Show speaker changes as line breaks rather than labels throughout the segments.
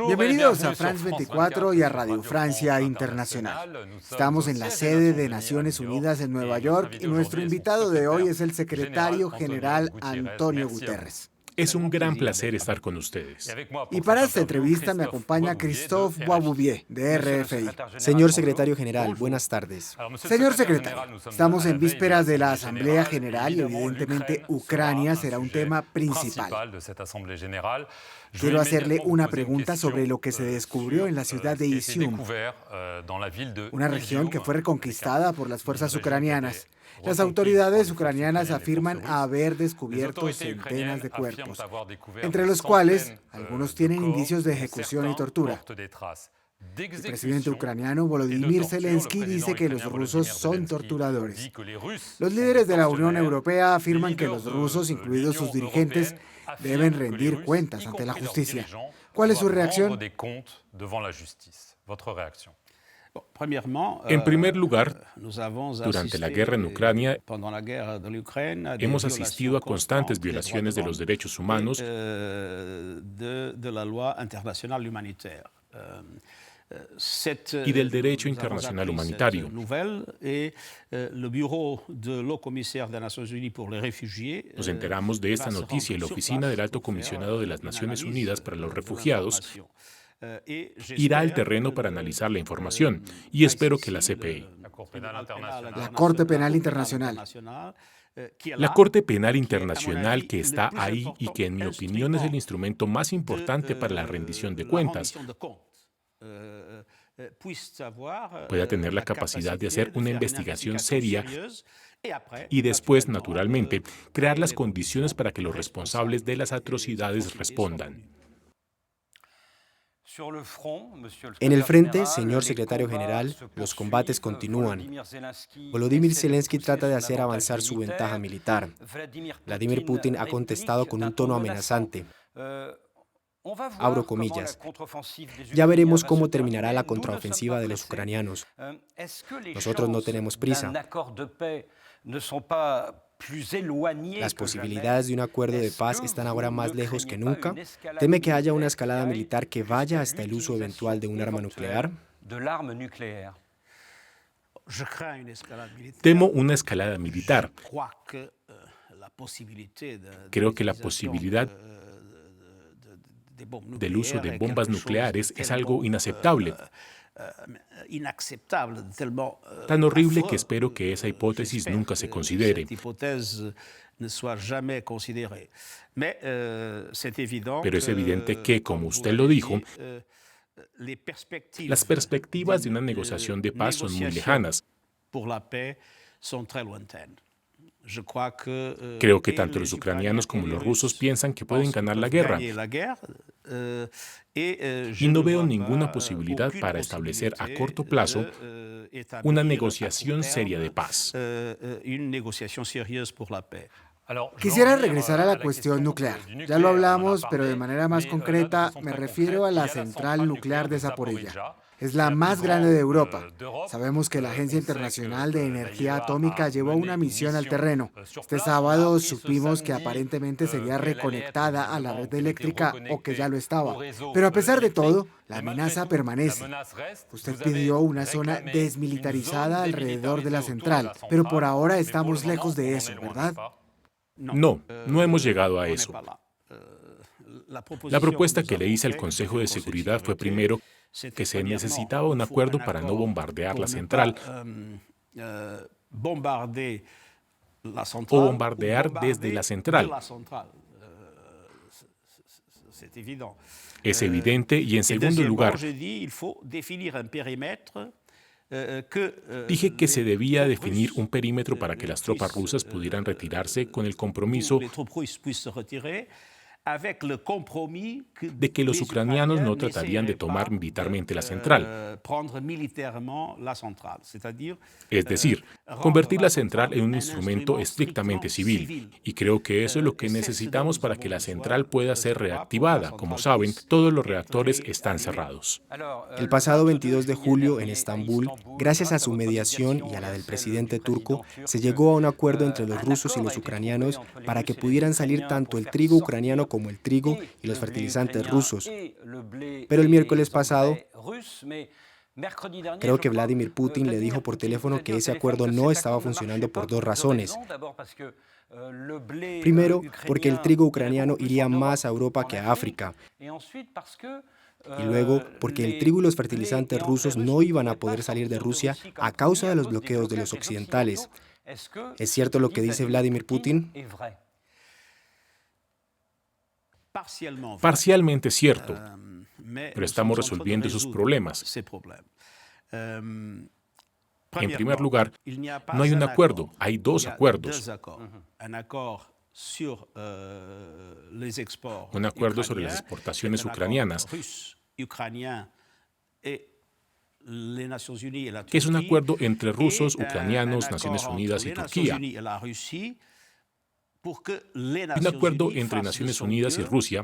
Bienvenidos a France 24 y a Radio Francia Internacional. Estamos en la sede de Naciones Unidas en Nueva York y nuestro invitado de hoy es el secretario general Antonio Guterres.
Es un gran placer estar con ustedes.
Y para esta entrevista me acompaña Christophe Boisbouvier, de RFI.
Señor secretario general, buenas tardes.
Señor secretario, estamos en vísperas de la Asamblea General y evidentemente Ucrania será un tema principal. Quiero hacerle una pregunta sobre lo que se descubrió en la ciudad de Izium, una región que fue reconquistada por las fuerzas ucranianas. Las autoridades ucranianas afirman haber descubierto centenas de cuerpos, entre los cuales algunos tienen indicios de ejecución y tortura. El presidente ucraniano Volodymyr Zelensky dice que los rusos son torturadores. Los líderes de la Unión Europea afirman que los rusos, incluidos sus dirigentes, deben rendir cuentas ante la justicia. ¿Cuál es su reacción?
En primer lugar, durante la guerra en Ucrania, hemos asistido a constantes violaciones de los derechos humanos y del derecho internacional humanitario. Nos enteramos de esta noticia y la Oficina del Alto Comisionado de las Naciones Unidas para los Refugiados irá al terreno para analizar la información y espero que la CPI,
La Corte Penal Internacional,
la Corte Penal Internacional que está ahí y que en mi opinión es el instrumento más importante para la rendición de cuentas, pueda tener la capacidad de hacer una investigación seria y después, naturalmente, crear las condiciones para que los responsables de las atrocidades respondan.
En el frente, señor secretario general, los combates continúan. Volodymyr Zelensky trata de hacer avanzar su ventaja militar. Vladimir Putin ha contestado con un tono amenazante. Abro comillas. Ya veremos cómo terminará la contraofensiva de los ucranianos. Nosotros no tenemos prisa. Las posibilidades de un acuerdo de paz están ahora más lejos que nunca. ¿Teme que haya una escalada militar que vaya hasta el uso eventual de un arma nuclear?
Temo una escalada militar. Creo que la posibilidad del uso de bombas nucleares es algo inaceptable. Tan horrible que espero que esa hipótesis nunca se considere. Pero es evidente que, como usted lo dijo, las perspectivas de una negociación de paz son muy lejanas. Creo que tanto los ucranianos como los rusos piensan que pueden ganar la guerra. Y no veo ninguna posibilidad para establecer a corto plazo una negociación seria de paz.
Quisiera regresar a la cuestión nuclear. Ya lo hablamos, pero de manera más concreta me refiero a la central nuclear de Zaporilla. Es la más grande de Europa. Sabemos que la Agencia Internacional de Energía Atómica llevó una misión al terreno. Este sábado supimos que aparentemente sería reconectada a la red eléctrica o que ya lo estaba. Pero a pesar de todo, la amenaza permanece. Usted pidió una zona desmilitarizada alrededor de la central, pero por ahora estamos lejos de eso, ¿verdad?
No, no hemos llegado a eso. La propuesta que le hice al Consejo de Seguridad fue primero que se necesitaba un acuerdo para no bombardear la central o bombardear desde la central. Es evidente, y en segundo lugar, dije que se debía definir un perímetro para que las tropas rusas pudieran retirarse con el compromiso de que los ucranianos no tratarían de tomar militarmente la central. Es decir, convertir la central en un instrumento estrictamente civil. Y creo que eso es lo que necesitamos para que la central pueda ser reactivada. Como saben, todos los reactores están cerrados.
El pasado 22 de julio en Estambul, gracias a su mediación y a la del presidente turco, se llegó a un acuerdo entre los rusos y los ucranianos para que pudieran salir tanto el trigo ucraniano como el trigo y los fertilizantes rusos. Pero el miércoles pasado, creo que Vladimir Putin le dijo por teléfono que ese acuerdo no estaba funcionando por dos razones. Primero, porque el trigo ucraniano iría más a Europa que a África. Y luego, porque el trigo y los fertilizantes rusos no iban a poder salir de Rusia a causa de los bloqueos de los occidentales. ¿Es cierto lo que dice Vladimir Putin?
Parcialmente cierto, pero estamos resolviendo esos problemas. En primer lugar, no hay un acuerdo, hay dos acuerdos. Un acuerdo sobre las exportaciones ucranianas, que es un acuerdo entre rusos, ucranianos, Naciones Unidas y Turquía. Un acuerdo entre Naciones Unidas y Rusia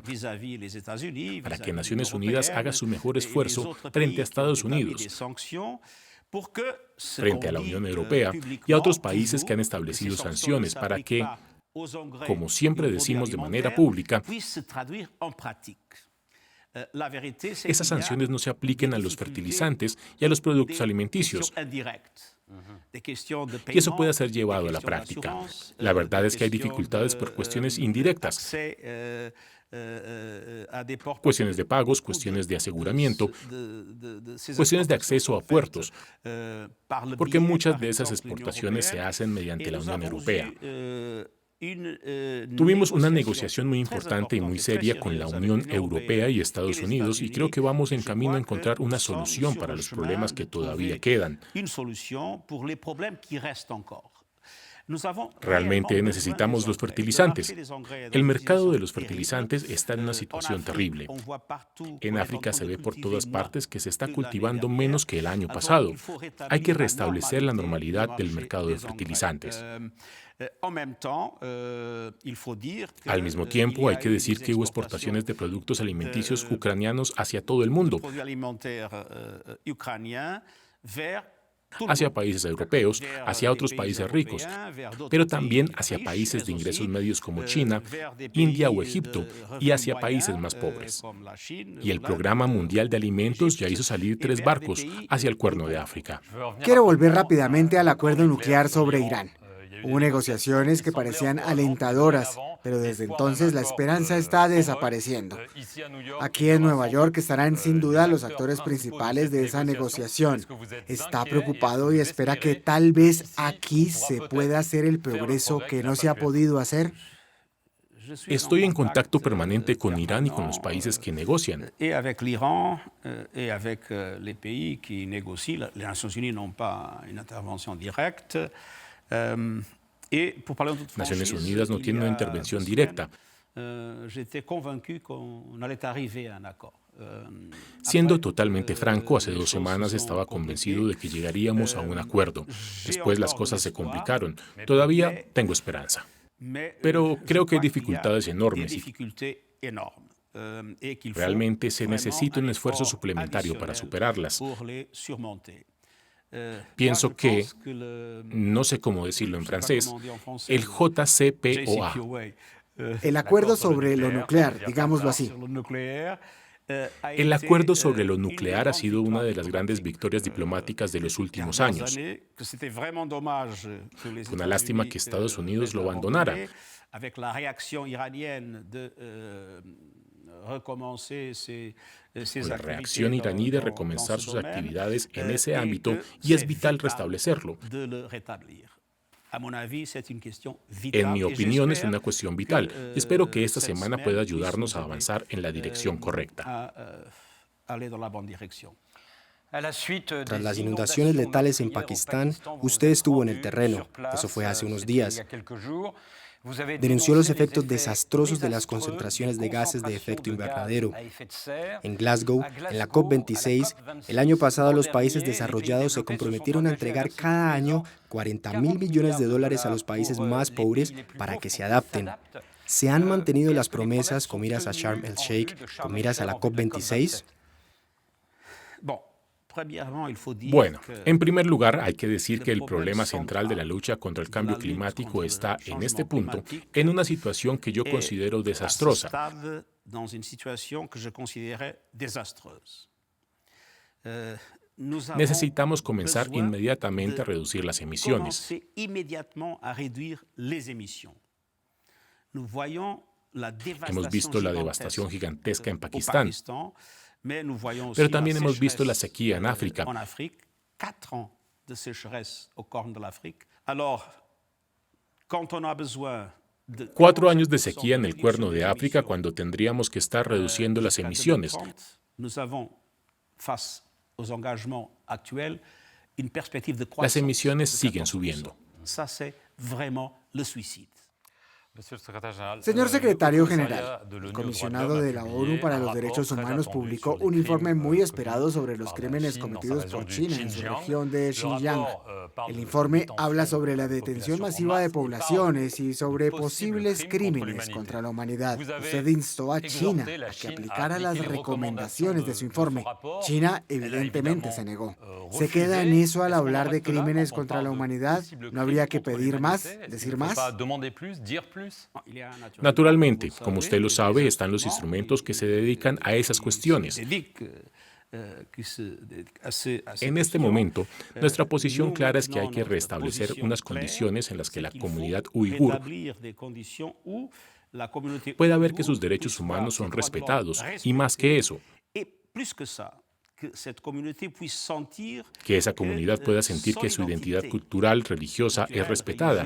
para que Naciones Unidas haga su mejor esfuerzo frente a Estados Unidos, frente a la Unión Europea y a otros países que han establecido sanciones para que, como siempre decimos de manera pública, esas sanciones no se apliquen a los fertilizantes y a los productos alimenticios. Y eso puede ser llevado a la práctica. La verdad es que hay dificultades por cuestiones indirectas. Cuestiones de pagos, cuestiones de aseguramiento, cuestiones de acceso a puertos, porque muchas de esas exportaciones se hacen mediante la Unión Europea. Tuvimos una negociación muy importante y muy seria con la Unión Europea y Estados Unidos y creo que vamos en camino a encontrar una solución para los problemas que todavía quedan. Realmente necesitamos los fertilizantes. El mercado de los fertilizantes está en una situación terrible. En África se ve por todas partes que se está cultivando menos que el año pasado. Hay que restablecer la normalidad del mercado de fertilizantes. Al mismo tiempo, hay que decir que hubo exportaciones de productos alimenticios ucranianos hacia todo el mundo, hacia países europeos, hacia otros países ricos, pero también hacia países de ingresos medios como China, India o Egipto, y hacia países más pobres. Y el Programa Mundial de Alimentos ya hizo salir 3 barcos hacia el Cuerno de África.
Quiero volver rápidamente al acuerdo nuclear sobre Irán. Hubo negociaciones que parecían alentadoras, pero desde entonces la esperanza está desapareciendo. Aquí en Nueva York estarán sin duda los actores principales de esa negociación. ¿Está preocupado y espera que tal vez aquí se pueda hacer el progreso que no se ha podido hacer?
Estoy en contacto permanente con Irán y con los países que negocian. Naciones Unidas no tiene una intervención directa. Siendo totalmente franco, hace 2 semanas estaba convencido de que llegaríamos a un acuerdo. Después las cosas se complicaron. Todavía tengo esperanza. Pero creo que hay dificultades enormes y realmente se necesita un esfuerzo suplementario para superarlas. Pienso que, no sé cómo decirlo en francés, el JCPOA.
El acuerdo sobre lo nuclear, digámoslo así.
El acuerdo sobre lo nuclear ha sido una de las grandes victorias diplomáticas de los últimos años. Fue una lástima que Estados Unidos lo abandonara. Con la reacción iraní de recomenzar sus actividades en ese ámbito, y es vital restablecerlo. En mi opinión, es una cuestión vital. Espero que esta semana pueda ayudarnos a avanzar en la dirección correcta.
Tras las inundaciones letales en Pakistán, usted estuvo en el terreno. Eso fue hace unos días. Denunció los efectos desastrosos de las concentraciones de gases de efecto invernadero. En Glasgow, en la COP26, el año pasado los países desarrollados se comprometieron a entregar cada año $40.000 millones a los países más pobres para que se adapten. ¿Se han mantenido las promesas con miras a Sharm el Sheikh, con miras a la COP26?
Bueno, en primer lugar, hay que decir que el problema central de la lucha contra el cambio climático está, en este punto, en una situación que yo considero desastrosa. Necesitamos comenzar inmediatamente a reducir las emisiones. Hemos visto la devastación gigantesca en Pakistán, pero también hemos visto la sequía en África. 4 años de sequía en el Cuerno de África cuando tendríamos que estar reduciendo las emisiones. Las emisiones siguen subiendo.
Señor secretario general, el comisionado de la ONU para los Derechos Humanos publicó un informe muy esperado sobre los crímenes cometidos por China en su región de Xinjiang. El informe habla sobre la detención masiva de poblaciones y sobre posibles crímenes contra la humanidad. Usted instó a China a que aplicara las recomendaciones de su informe. China evidentemente se negó. ¿Se queda en eso al hablar de crímenes contra la humanidad? ¿No habría que pedir más, decir más?
Naturalmente, como usted lo sabe, están los instrumentos que se dedican a esas cuestiones. En este momento, nuestra posición clara es que hay que restablecer unas condiciones en las que la comunidad uigur pueda ver que sus derechos humanos son respetados, y más que eso, que esa comunidad pueda sentir que su identidad cultural, religiosa es respetada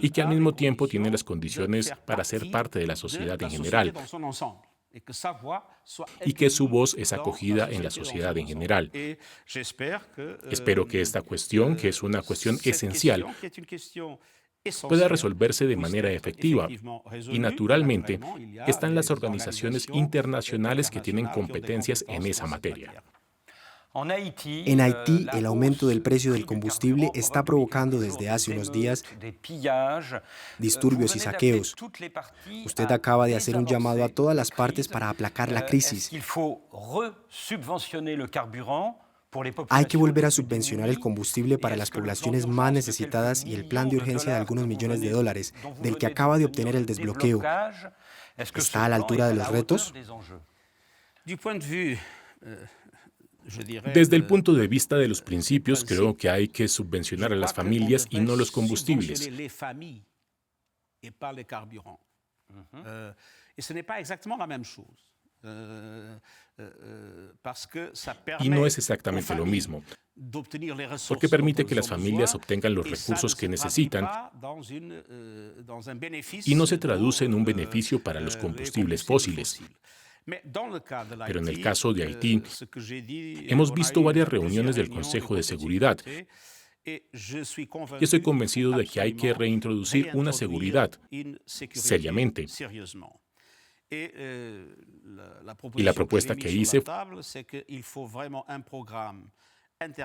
y que al mismo tiempo tiene las condiciones para ser parte de la sociedad en general y que su voz es acogida en la sociedad en general. Espero que esta cuestión, que es una cuestión esencial, pueda resolverse de manera efectiva y, naturalmente, están las organizaciones internacionales que tienen competencias en esa materia.
En Haití, el aumento del precio del combustible está provocando desde hace unos días disturbios y saqueos. Usted acaba de hacer un llamado a todas las partes para aplacar la crisis. Hay que volver a subvencionar el combustible para las poblaciones más necesitadas y el plan de urgencia de algunos millones de dólares, del que acaba de obtener el desbloqueo. ¿Está a la altura de los retos?
Desde el punto de vista de los principios, creo que hay que subvencionar a las familias y no los combustibles. Y no es exactamente lo mismo, porque permite que las familias obtengan los recursos que necesitan y no se traduce en un beneficio para los combustibles fósiles. Pero en el caso de Haití, hemos visto varias reuniones del Consejo de Seguridad y estoy convencido de que hay que reintroducir una seguridad seriamente. Y la propuesta que hice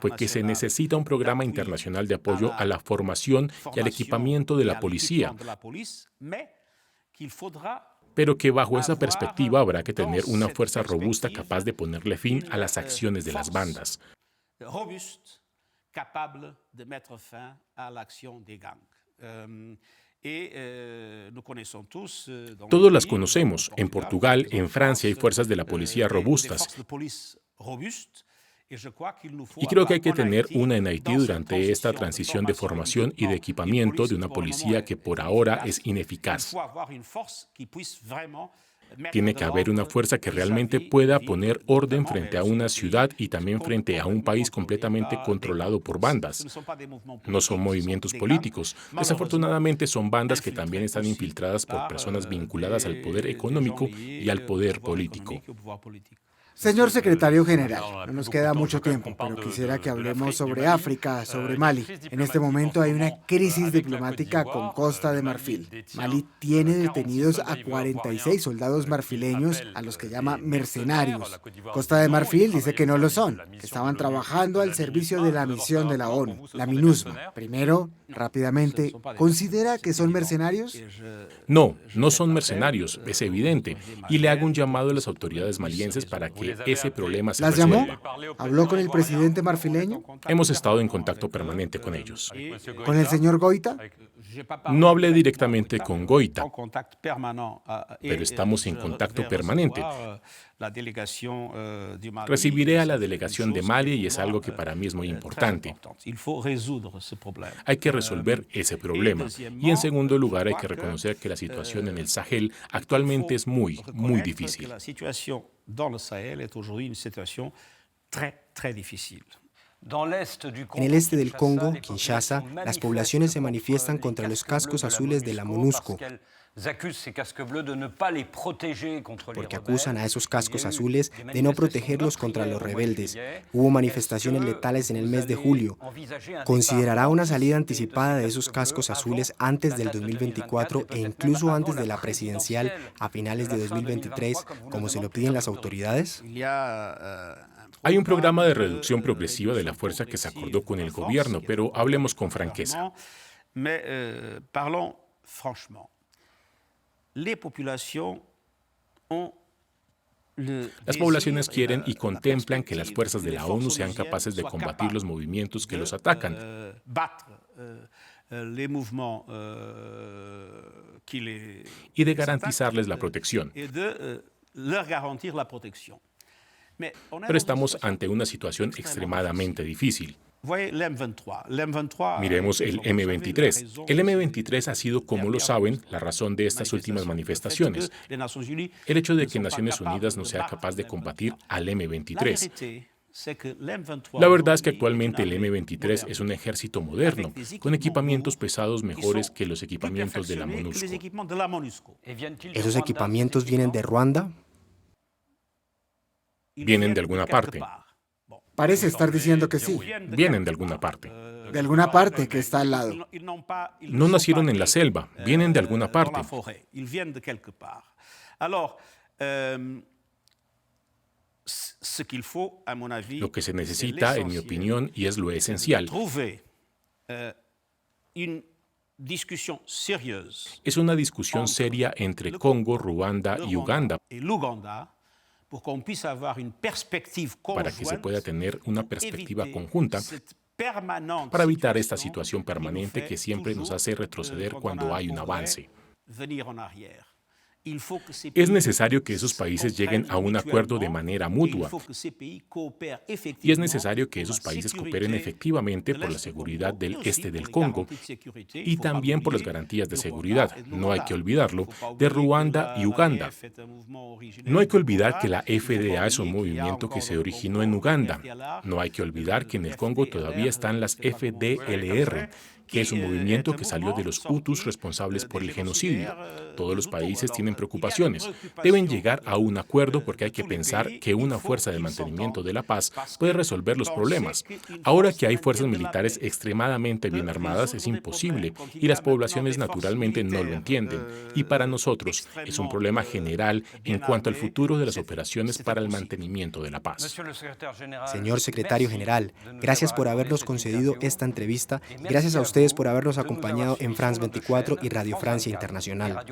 fue que se necesita un programa internacional de apoyo a la formación y al equipamiento de la policía, pero que bajo esa perspectiva habrá que tener una fuerza robusta capaz de ponerle fin a las acciones de las bandas. Todos las conocemos. En Portugal, en Francia hay fuerzas de la policía robustas. Y creo que hay que tener una en Haití durante esta transición de formación y de equipamiento de una policía que por ahora es ineficaz. Tiene que haber una fuerza que realmente pueda poner orden frente a una ciudad y también frente a un país completamente controlado por bandas. No son movimientos políticos. Desafortunadamente son bandas que también están infiltradas por personas vinculadas al poder económico y al poder político.
Señor secretario general, no nos queda mucho tiempo, pero quisiera que hablemos sobre África, sobre Mali. En este momento hay una crisis diplomática con Costa de Marfil. Mali tiene detenidos a 46 soldados marfileños, a los que llama mercenarios. Costa de Marfil dice que no lo son, que estaban trabajando al servicio de la misión de la ONU, la MINUSMA. Primero, rápidamente, ¿considera que son mercenarios?
No, no son mercenarios, es evidente. Y le hago un llamado a las autoridades malienses para que que ese problema se
¿Las llamó?
resuelva.
¿Habló con el presidente marfileño?
Hemos estado en contacto permanente con ellos.
¿Con el señor Goita?
No hablé directamente con Goita, pero estamos en contacto permanente. Recibiré a la delegación de Mali y es algo que para mí es muy importante. Hay que resolver ese problema. Y en segundo lugar, hay que reconocer que la situación en el Sahel actualmente es muy, muy difícil.
En el este del Congo, Kinshasa, las poblaciones se manifiestan contra los cascos azules de la MONUSCO, porque acusan a esos cascos azules de no protegerlos contra los rebeldes. Hubo manifestaciones letales en el mes de julio. ¿Considerará una salida anticipada de esos cascos azules antes del 2024 e incluso antes de la presidencial a finales de 2023, como se lo piden las autoridades?
Hay un programa de reducción progresiva de la fuerza que se acordó con el gobierno, pero hablemos con franqueza. Las poblaciones quieren y contemplan que las fuerzas de la ONU sean capaces de combatir los movimientos que los atacan y de garantizarles la protección. Pero estamos ante una situación extremadamente difícil. Miremos el M23. El M23 ha sido, como lo saben, la razón de estas últimas manifestaciones. El hecho de que Naciones Unidas no sea capaz de combatir al M23. La verdad es que actualmente el M23 es un ejército moderno, con equipamientos pesados mejores que los equipamientos de la MONUSCO.
¿Esos equipamientos vienen de Ruanda?
Vienen de alguna parte.
Parece estar diciendo que sí.
Vienen de alguna parte.
De alguna parte que está al lado.
No nacieron en la selva, vienen de alguna parte. Lo que se necesita, en mi opinión, y es lo esencial, es una discusión seria entre Congo, Ruanda y Uganda para que se pueda tener una perspectiva conjunta para evitar esta situación permanente que siempre nos hace retroceder cuando hay un avance. Es necesario que esos países lleguen a un acuerdo de manera mutua y es necesario que esos países cooperen efectivamente por la seguridad del este del Congo y también por las garantías de seguridad, no hay que olvidarlo, de Ruanda y Uganda. No hay que olvidar que la FDA es un movimiento que se originó en Uganda. No hay que olvidar que en el Congo todavía están las FDLR, que es un movimiento que salió de los Hutus responsables por el genocidio. Todos los países tienen preocupaciones. Deben llegar a un acuerdo porque hay que pensar que una fuerza de mantenimiento de la paz puede resolver los problemas. Ahora que hay fuerzas militares extremadamente bien armadas es imposible y las poblaciones naturalmente no lo entienden. Y para nosotros es un problema general en cuanto al futuro de las operaciones para el mantenimiento de la paz.
Señor Secretario General, gracias por habernos concedido esta entrevista. Gracias a ustedes por habernos acompañado en France 24 y Radio Francia Internacional.